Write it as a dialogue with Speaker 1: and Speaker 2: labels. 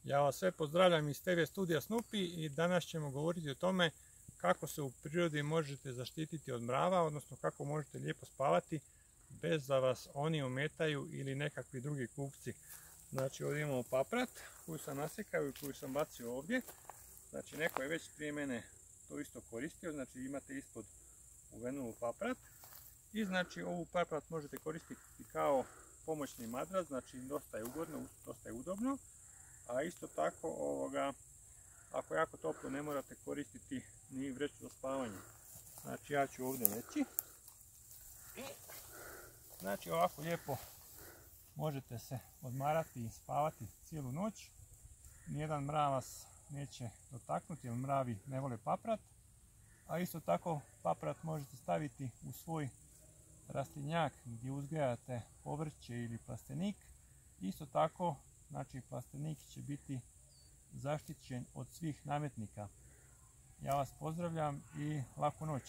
Speaker 1: Ja vas sve pozdravljam iz TV studija Snupi i danas ćemo govoriti o tome kako se u prirodi možete zaštititi od mrava, odnosno kako možete lijepo spavati bez da vas oni ometaju ili nekakvi drugi kupci. Znači ovdje imamo paprat koju sam nasjekao i koju sam bacio ovdje. Znači neko je već prije mene to isto koristio, znači imate ispod uvenulu paprat. I znači ovu paprat možete koristiti kao pomoćni madrac, znači dosta je ugodno, dosta je udobno. A isto tako, ako je jako toplo ne morate koristiti ni vreću za spavanje. Znači ja ću ovdje leći. I znači ovako lijepo možete se odmarati i spavati cijelu noć. Nijedan mrav vas neće dotaknuti jer mravi ne vole paprat. A isto tako paprat možete staviti u svoj rastlinjak gdje uzgajate povrće ili plastenik. Isto tako, znači plastenik će biti zaštićen od svih nametnika. Ja vas pozdravljam i laku noć.